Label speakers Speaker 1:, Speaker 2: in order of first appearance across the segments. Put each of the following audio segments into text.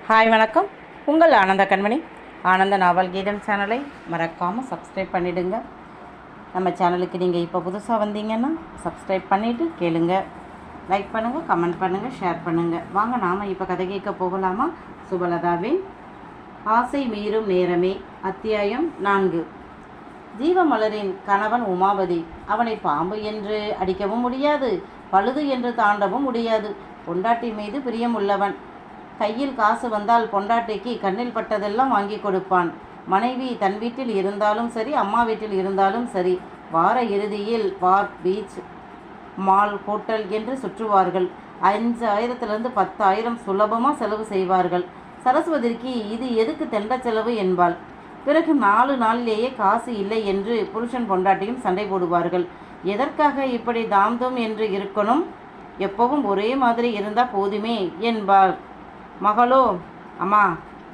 Speaker 1: Hi வணக்கம். உங்கள் ஆனந்த கண்மணி. ஆனந்த நாவல் கீதம் சேனலை மறக்காமல் சப்ஸ்கிரைப் பண்ணிவிடுங்க. நம்ம சேனலுக்கு நீங்கள் இப்போ புதுசாக வந்தீங்கன்னா சப்ஸ்கிரைப் பண்ணிவிட்டு கேளுங்க, லைக் பண்ணுங்கள், கமெண்ட் பண்ணுங்கள், ஷேர் பண்ணுங்கள். வாங்க நாம் இப்போ கதை கேட்க போகலாமா? சுபலதாவின் ஆசை மீறும் நேரமே, அத்தியாயம் 4. ஜீவமலரின் கணவன் உமாபதி. அவனை பாம்பு என்று அடிக்கவும் முடியாது, பழுது என்று தாண்டவும் முடியாது. பொண்டாட்டி மீது பிரியமுள்ளவன். கையில் காசு வந்தால் பொண்டாட்டிக்கு கண்ணில் பட்டதெல்லாம் வாங்கி கொடுப்பான். மனைவி தன் வீட்டில் இருந்தாலும் சரி, அம்மா வீட்டில் இருந்தாலும் சரி, வார இறுதியில் பார்க், பீச், மால், ஹோட்டல் என்று சுற்றுவார்கள். 5000 10,000 சுலபமாக செலவு செய்வார்கள். சரஸ்வதிக்கு இது எதுக்கு தெண்ட செலவு என்பாள். பிறகு 4 நாளிலேயே காசு இல்லை என்று புருஷன் பொண்டாட்டியும் சண்டை போடுவார்கள். எதற்காக இப்படி தாம்தம் என்று இருக்கணும்? எப்பவும் ஒரே மாதிரி இருந்தால் போதுமே என்பாள். மகளோ, அம்மா,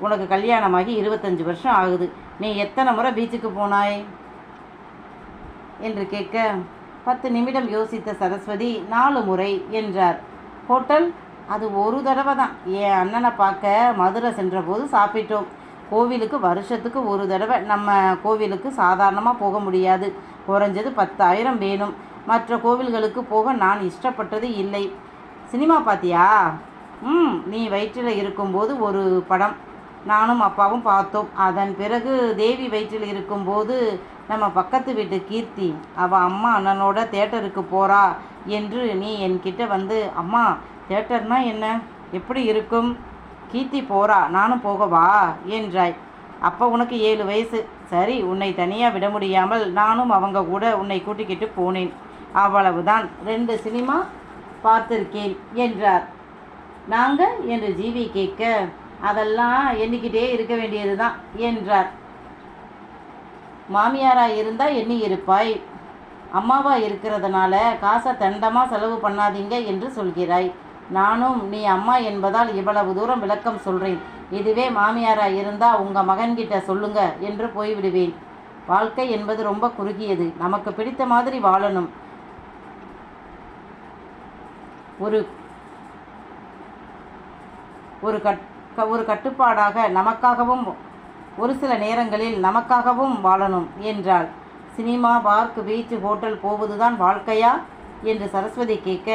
Speaker 1: உனக்கு கல்யாணமாகி 25 வருஷம் ஆகுது, நீ எத்தனை முறை பீச்சுக்கு போனாய் என்று கேட்க 10 நிமிடம் யோசித்த சரஸ்வதி 4 முறை என்றார். ஹோட்டல், அது ஒரு தடவை தான். என் அண்ணனை பார்க்க மதுரை சென்றபோது சாப்பிட்டோம். கோவிலுக்கு வருஷத்துக்கு ஒரு தடவை. நம்ம கோவிலுக்கு சாதாரணமாக போக முடியாது, குறைஞ்சது 10,000 வேணும். மற்ற கோவில்களுக்கு போக நான் இஷ்டப்பட்டது இல்லை. சினிமா பார்த்தியா? நீ வயிற்றில் இருக்கும்போது ஒரு படம் நானும் அப்பாவும் பார்த்தோம். அதன் பிறகு தேவி வயிற்றில் இருக்கும்போது நம்ம பக்கத்து வீட்டு கீர்த்தி, அவள் அம்மா அண்ணனோட தேட்டருக்கு போகிறா என்று நீ என்கிட்ட வந்து, அம்மா தேட்டர்னா என்ன, எப்படி இருக்கும், கீர்த்தி போகிறா, நானும் போகவா என்றாய். அப்போ உனக்கு 7 வயசு. சரி, உன்னை தனியாக விட முடியாமல் நானும் அவங்க கூட உன்னை கூட்டிக்கிட்டு போனேன், அவ்வளவுதான். 2 சினிமா பார்த்திருக்கேன் என்றார். நாங்கள் என்று ஜீவி கேட்க, அதெல்லாம் எண்ணிக்கிட்டே இருக்க வேண்டியது தான் என்றார். மாமியாராக இருந்தால் எண்ணி இருப்பாய், அம்மாவாக இருக்கிறதுனால காசை தண்டமாக செலவு பண்ணாதீங்க என்று சொல்கிறாய். நானும் நீ அம்மா என்பதால் இவ்வளவு தூரம் விளக்கம் சொல்கிறேன். இதுவே மாமியாராக இருந்தால் உங்கள் மகன்கிட்ட சொல்லுங்க என்று போய்விடுவேன். வாழ்க்கை என்பது ரொம்ப குறுகியது. நமக்கு பிடித்த மாதிரி வாழணும். ஒரு கட்டுப்பாடாக நமக்காகவும் ஒரு சில நேரங்களில் நமக்காகவும் வாழணும் என்றாள். சினிமா, பார்க், பீச், ஹோட்டல் போவதுதான் வாழ்க்கையா என்று சரஸ்வதி கேட்க,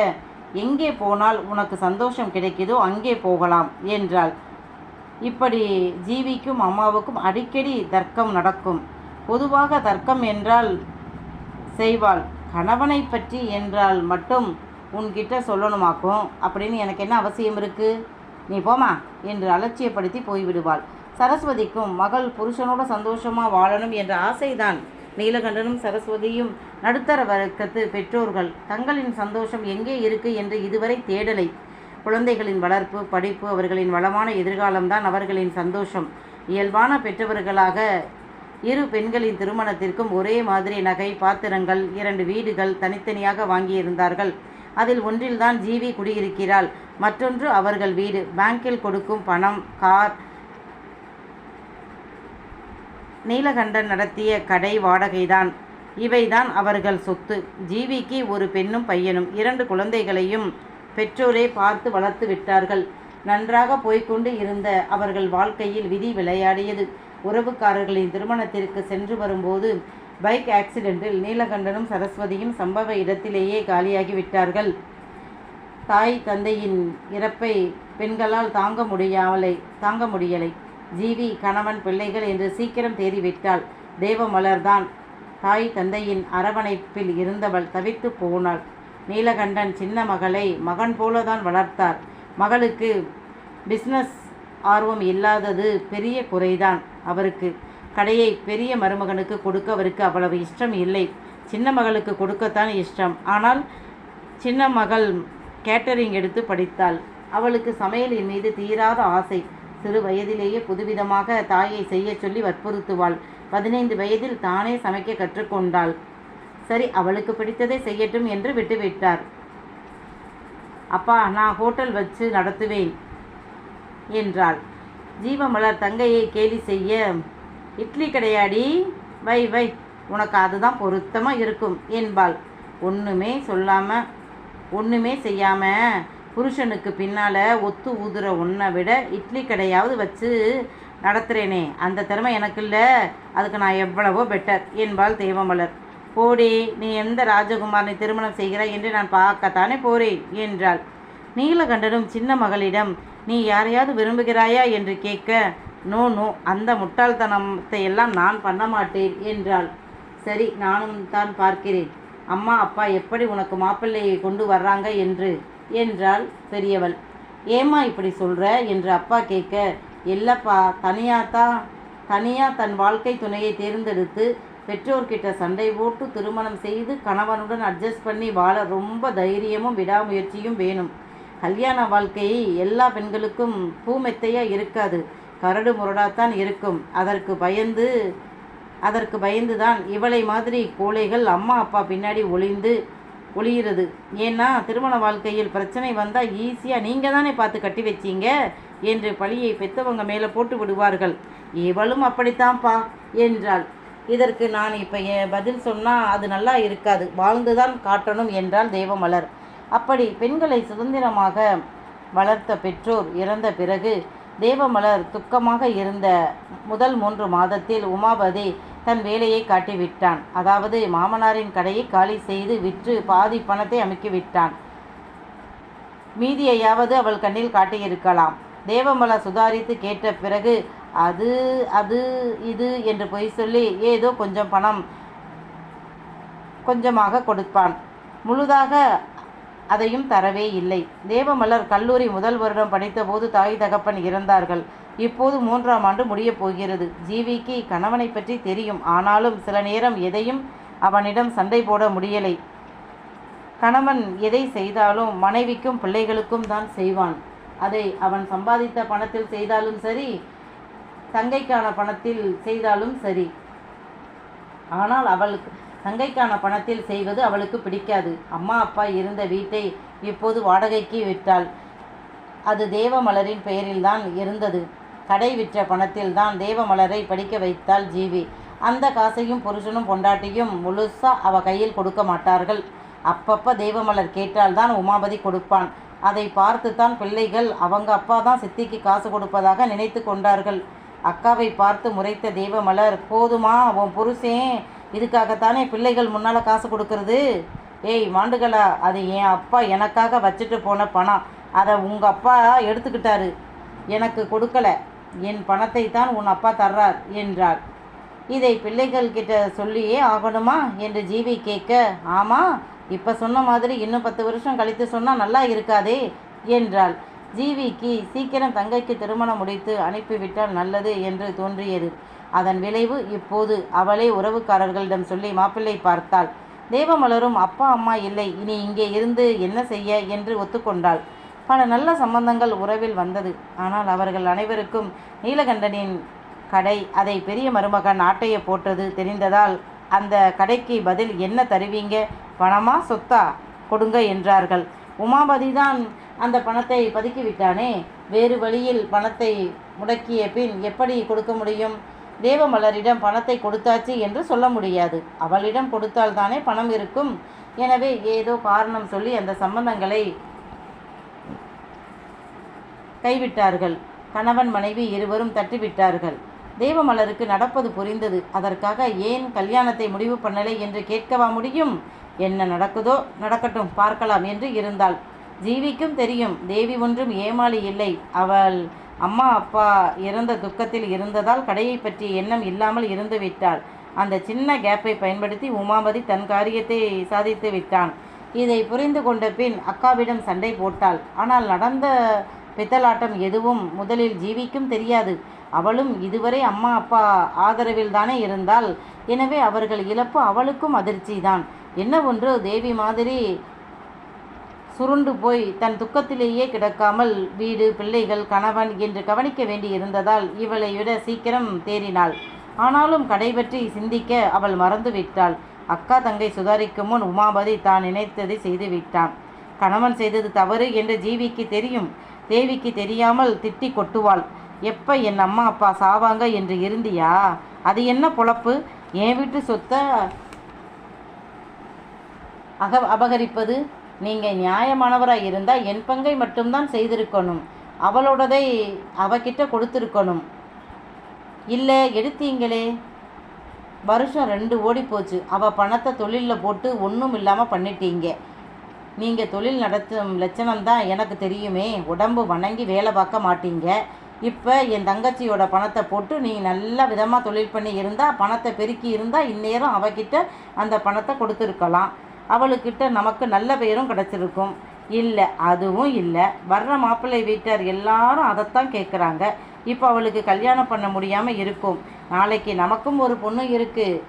Speaker 1: எங்கே போனால் உனக்கு சந்தோஷம் கிடைக்குதோ அங்கே போகலாம் என்றாள். இப்படி ஜீவிக்கும் அம்மாவுக்கும் அடிக்கடி தர்க்கம் நடக்கும். பொதுவாக தர்க்கம் என்றால் செய்வாள், கணவனை பற்றி என்றால் மட்டும் உன்கிட்ட சொல்லணுமாக்கும். அப்படின்னு எனக்கு என்ன அவசியம் இருக்குது, நீ போமா என்று அலட்சியப்படுத்தி போய்விடுவாள். சரஸ்வதிக்கும் மகள் புருஷனோட சந்தோஷமாக வாழணும் என்ற ஆசைதான். நீலகண்டனும் சரஸ்வதியும் நடுத்தர வர்க்கத்து பெற்றோர்கள். தங்களின் சந்தோஷம் எங்கே இருக்கு என்று இதுவரை தேடலை. குழந்தைகளின் வளர்ப்பு, படிப்பு, அவர்களின் வளமான எதிர்காலம்தான் அவர்களின் சந்தோஷம். இயல்பான பெற்றவர்களாக இரு பெண்களின் திருமணத்திற்கும் ஒரே மாதிரி நகை, பாத்திரங்கள், 2 வீடுகள் தனித்தனியாக வாங்கியிருந்தார்கள். அதில் ஒன்றில்தான் ஜீவி குடியிருக்கிறாள், மற்றொன்று அவர்கள் வீடு. பேங்கில் கொடுக்கும் பணம், கார், நீலகண்டன் நடத்திய கடை வாடகைதான். இவைதான் அவர்கள் சொத்து. ஜீவிக்கு ஒரு பெண்ணும் பையனும். 2 குழந்தைகளையும் பெற்றோரே பார்த்து வளர்த்து விட்டார்கள். நன்றாக போய்கொண்டு இருந்த அவர்கள் வாழ்க்கையில் விதி விளையாடியது. உறவுக்காரர்களின் திருமணத்திற்கு சென்று வரும்போது பைக் ஆக்சிடென்ட்டில் நீலகண்டனும் சரஸ்வதியும் சம்பவ இடத்திலேயே காலியாகிவிட்டார்கள். தாய் தந்தையின் இறப்பை பெண்களால் தாங்க முடியலை. ஜீவி கணவன், பிள்ளைகள் என்று சீக்கிரம் தேறிவிட்டாள். தேவமலர்தான் தாய் தந்தையின் அரவணைப்பில் இருந்தவள் தவித்து போனாள். நீலகண்டன் சின்ன மகளை மகன் போலதான் வளர்த்தார். மகளுக்கு பிஸ்னஸ் ஆர்வம் இல்லாதது பெரிய குறைதான் அவருக்கு. கடையை பெரிய மருமகனுக்கு கொடுக்க அவருக்கு அவ்வளவு இஷ்டம் இல்லை. சின்ன மகளுக்கு கொடுக்கத்தான் இஷ்டம். ஆனால் சின்ன மகள் கேட்டரிங் எடுத்து படித்தாள். அவளுக்கு சமையலின் மீது தீராத ஆசை. சிறு வயதிலேயே புதுவிதமாக தாயை செய்ய சொல்லி வற்புறுத்துவாள். 15 வயதில் தானே சமைக்க கற்றுக்கொண்டாள். சரி, அவளுக்கு பிடித்ததை செய்யட்டும் என்று விட்டுவிட்டார். அப்பா, நான் ஹோட்டல் வச்சு நடத்துவேன் என்றாள். ஜீவமலர் தங்கையை கேலி செய்ய, இட்லி கடையாடி, வை வை, உனக்கு அதுதான் பொருத்தமாக இருக்கும் என்பாள். ஒன்றுமே செய்யாமல் புருஷனுக்கு பின்னால் ஒத்து ஊதுற உன்னை விட இட்லி கடையாவது வச்சு நடத்துகிறேனே, அந்த திறமை எனக்கு இல்லை, அதுக்கு நான் எவ்வளவோ பெட்டர் என்பாள் தேவமலர். போடி, நீ எந்த ராஜகுமாரனை திருமணம் செய்கிறாய் என்று நான் பார்க்கத்தானே போறேன் என்றாள். நீலகண்டனும் சின்ன மகளிடம் நீ யாரையாவது விரும்புகிறாயா என்று கேட்க, நோ நோ, அந்த முட்டாள்தனத்தை எல்லாம் நான் பண்ண மாட்டேன் என்றாள். சரி, நானும் தான் பார்க்கிறேன் அம்மா அப்பா எப்படி உனக்கு மாப்பிள்ளையை கொண்டு வர்றாங்க என்றாள் பெரியவள். ஏம்மா இப்படி சொல்கிற என்று அப்பா கேட்க, இல்லைப்பா, தனியாக தன் வாழ்க்கை துணையை தேர்ந்தெடுத்து பெற்றோர்கிட்ட சண்டை போட்டு திருமணம் செய்து கணவனுடன் அட்ஜஸ்ட் பண்ணி வாழ ரொம்ப தைரியமும் விடாமுயற்சியும் வேணும். கல்யாண வாழ்க்கை எல்லா பெண்களுக்கும் பூமெத்தையாக இருக்காது, கரடு முரடாத்தான் இருக்கும். அதற்கு பயந்து தான் இவளை மாதிரி கோழைகள் அம்மா அப்பா பின்னாடி ஒளியிறது. ஏன்னா திருமண வாழ்க்கையில் பிரச்சனை வந்தால் ஈஸியாக நீங்கள் தானே பார்த்து கட்டி வச்சிங்க என்று பழியை பெத்தவங்க மேலே போட்டு விடுவார்கள். இவளும் அப்படித்தான்ப்பா என்றாள். இதற்கு நான் இப்போ பதில் சொன்னால் அது நல்லா இருக்காது, வாழ்ந்துதான் காட்டணும் என்றாள் தேவமலர். அப்படி பெண்களை சுதந்திரமாக வளர்த்த பெற்றோர் இறந்த பிறகு தேவமலர் துக்கமாக இருந்த முதல் 3 மாதத்தில் உமாபதி தன் வேலையை காட்டிவிட்டான். அதாவது மாமனாரின் கடையை காலி செய்து விற்று பாதி பணத்தை அமுக்கிவிட்டான். மீதியையாவது அவள் கண்ணில் காட்டியிருக்கலாம். தேவமலர் சுதாரித்து கேட்ட பிறகு இது என்று பொய் சொல்லி ஏதோ கொஞ்சம் பணம் கொஞ்சமாக கொடுப்பான். முழுதாக அதையும் தரவே இல்லை. தேவமலர் கல்லூரி முதல் வருடம் படித்தபோது தாய் தகப்பன் இறந்தார்கள். இப்போது 3ஆம் ஆண்டு முடியப் போகிறது. ஜீவிக்கு கணவனை பற்றி தெரியும். ஆனாலும் சில நேரம் எதையும் அவனிடம் சண்டை போட முடியலை. கணவன் எதை செய்தாலும் மனைவிக்கும் பிள்ளைகளுக்கும் தான் செய்வான். அதை அவன் சம்பாதித்த பணத்தில் செய்தாலும் சரி, தங்கைக்கான பணத்தில் செய்தாலும் சரி. ஆனால் தங்கைக்கான பணத்தில் செய்வது அவளுக்கு பிடிக்காது. அம்மா அப்பா இருந்த வீட்டை இப்போது வாடகைக்கு விட்டாள். அது தேவமலரின் பெயரில்தான் இருந்தது. கடை விற்ற பணத்தில் தான் தேவமலரை படிக்க வைத்தாள் ஜீவி. அந்த காசையும் புருஷனும் பொண்டாட்டியும் முழுசா அவ கையில் கொடுக்க மாட்டார்கள். அப்பப்போ தேவமலர் கேட்டால்தான் உமாபதி கொடுப்பான். அதை பார்த்துத்தான் பிள்ளைகள் அவங்க அப்பா தான் சித்திக்கு காசு கொடுப்பதாக நினைத்து கொண்டார்கள். அக்காவை பார்த்து முறைத்த தேவமலர், போதுமா, உன் புருஷன் இதுக்காகத்தானே பிள்ளைகள் முன்னால் காசு கொடுக்கறது? ஏய் மாண்டுகளா, அது என் அப்பா எனக்காக வச்சுட்டு போன பணம். அதை உங்கள் அப்பா எடுத்துக்கிட்டாரு, எனக்கு கொடுக்கல. என் பணத்தை தான் உன் அப்பா தர்றார் என்றாள். இதை பிள்ளைகள் கிட்ட சொல்லியே ஆகணுமா என்று ஜீவி கேட்க, ஆமாம், இப்போ சொன்ன மாதிரி இன்னும் 10 வருஷம் கழித்து சொன்னால் நல்லா இருக்காதே என்றாள். ஜீவிக்கு சீக்கிரம் தங்கைக்கு திருமணம் முடித்து அனுப்பிவிட்டால் நல்லது என்று தோன்றியது. அதன் விளைவு இப்போது அவளே உறவுக்காரர்களிடம் சொல்லி மாப்பிள்ளை பார்த்தாள். தேவமலரும் அப்பா அம்மா இல்லை, இனி இங்கே இருந்து என்ன செய்ய என்று ஒத்துக்கொண்டாள். பல நல்ல சம்பந்தங்கள் உறவில் வந்தது. ஆனால் அவர்கள் அனைவருக்கும் நீலகண்டனின் கடை, அதை பெரிய மருமகன் ஆட்டைய போட்டது தெரிந்ததால் அந்த கடைக்கு பதில் என்ன தருவீங்க, பணமா சொத்தா கொடுங்க என்றார்கள். உமாபதி தான் அந்த பணத்தை பதுக்கிவிட்டானே, வேறு வழியில் பணத்தை முடக்கிய பின் எப்படி கொடுக்க முடியும்? தேவமலரிடம் பணத்தை கொடுத்தாச்சு என்று சொல்ல முடியாது. அவளிடம் கொடுத்தால் தானே பணம் இருக்கும். எனவே ஏதோ காரணம் சொல்லி அந்த சம்பந்தங்களை கைவிட்டார்கள். கணவன் மனைவி இருவரும் தட்டிவிட்டார்கள். தேவமலருக்கு நடப்பது புரிந்தது. அதற்காக ஏன் கல்யாணத்தை முடிவு பண்ணலை என்று கேட்கவா முடியும்? என்ன நடக்குதோ நடக்கட்டும், பார்க்கலாம் என்று இருந்தாள். ஜீவிக்கும் தெரியும், தேவி ஒன்றும் ஏமாளி இல்லை. அவள் அம்மா அப்பா இறந்த துக்கத்தில் இருந்ததால் கடையை பற்றிய எண்ணம் இல்லாமல் இருந்து விட்டாள். அந்த சின்ன கேப்பை பயன்படுத்தி உமாபதி தன் காரியத்தை சாதித்து விட்டான். இதை புரிந்து கொண்ட பின் அக்காவிடம் சண்டை போட்டாள். ஆனால் நடந்த பித்தலாட்டம் எதுவும் முதலில் ஜீவிக்கும் தெரியாது. அவளும் இதுவரை அம்மா அப்பா ஆதரவில் தானே இருந்தாள். எனவே அவர்கள் இழப்பு அவளுக்கும் அதிர்ச்சி தான். என்ன ஒன்று, தேவி மாதிரி சுருண்டு போய் தன் துக்கத்திலேயே கிடக்காமல் வீடு, பிள்ளைகள், கணவன் என்று கவனிக்க வேண்டி இருந்ததால் இவளை விட சீக்கிரம் தேறினாள். ஆனாலும் கடை பற்றி சிந்திக்க அவள் மறந்து விட்டாள். அக்கா தங்கை சுதாரிக்கும் முன் உமாபதி தான் நினைத்ததை செய்து விட்டான். கணவன் செய்தது தவறு என்று ஜீவிக்கு தெரியும். தேவிக்கு தெரியாமல் திட்டி கொட்டுவாள். எப்போ என் அம்மா அப்பா சாவாங்க என்று இருந்தியா? அது என்ன பொழப்பு? என் வீட்டு சொத்தை அபகரிப்பது நீங்கள் நியாயமானவராக இருந்தால் என் பங்கை மட்டும்தான் செய்திருக்கணும். அவளோடதை அவகிட்ட கொடுத்துருக்கணும். இல்லை எடுத்தீங்களே. வருஷம் 2 ஓடி போச்சு. அவள் பணத்தை தொழிலில் போட்டு ஒன்றும் இல்லாமல் பண்ணிட்டீங்க. நீங்கள் தொழில் நடத்தும் லட்சணம்தான் எனக்கு தெரியுமே. உடம்பு வணங்கி வேலை பார்க்க மாட்டீங்க. இப்போ என் தங்கச்சியோட பணத்தை போட்டு நீ நல்ல விதமாக தொழில் பண்ணி இருந்தால், பணத்தை பெருக்கி இருந்தால் இந்நேரம் அவகிட்ட அந்த பணத்தை கொடுத்துருக்கலாம். அவளுக்கிட்ட நமக்கு நல்ல பெயரும் கிடச்சிருக்கும். இல்லை, அதுவும் இல்லை. வர்ற மாப்பிள்ளை வீட்டார் எல்லாரும் அதைத்தான் கேட்குறாங்க. இப்போ அவளுக்கு கல்யாணம் பண்ண முடியாமல் இருக்கும். நாளைக்கு நமக்கும் ஒரு பொண்ணு இருக்குது.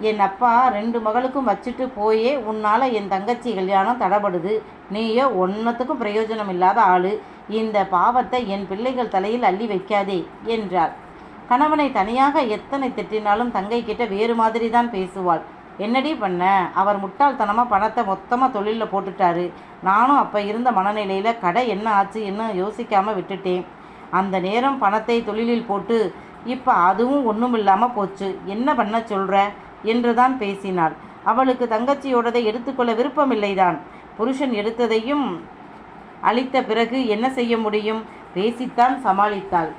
Speaker 1: என் அப்பா 2 மகளுக்கும் வச்சுட்டு போயே உன்னால் என் தங்கச்சி கல்யாணம் தடைபடுது. நீயோ ஒன்றத்துக்கும் பிரயோஜனம் இல்லாத ஆள். இந்த பாவத்தை என் பிள்ளைகள் தலையில் அள்ளி வைக்காதே என்றாள். கணவனை தனியாக எத்தனை திட்டினாலும் தங்கை கிட்ட வேறு மாதிரி தான் பேசுவாள். என்னடி பண்ண? அவர் முட்டாள்தனமாக பணத்தை மொத்தமாக தொழிலில் போட்டுட்டாரு. நானும் அப்போ இருந்த மனநிலையில் கடை என்ன ஆச்சு என்ன யோசிக்காமல் விட்டுட்டேன். அந்த நேரம் பணத்தை தொழிலில் போட்டு இப்போ அதுவும் ஒன்றும் இல்லாமல் போச்சு. என்ன பண்ண சொல்கிற என்று தான் பேசினாள். அவளுக்கு தங்கச்சியோடதை எடுத்துக்கொள்ள விருப்பமில்லைதான். புருஷன் எடுத்ததையும் அளித்த பிறகு என்ன செய்ய முடியும்? பேசித்தான் சமாளித்தாள்.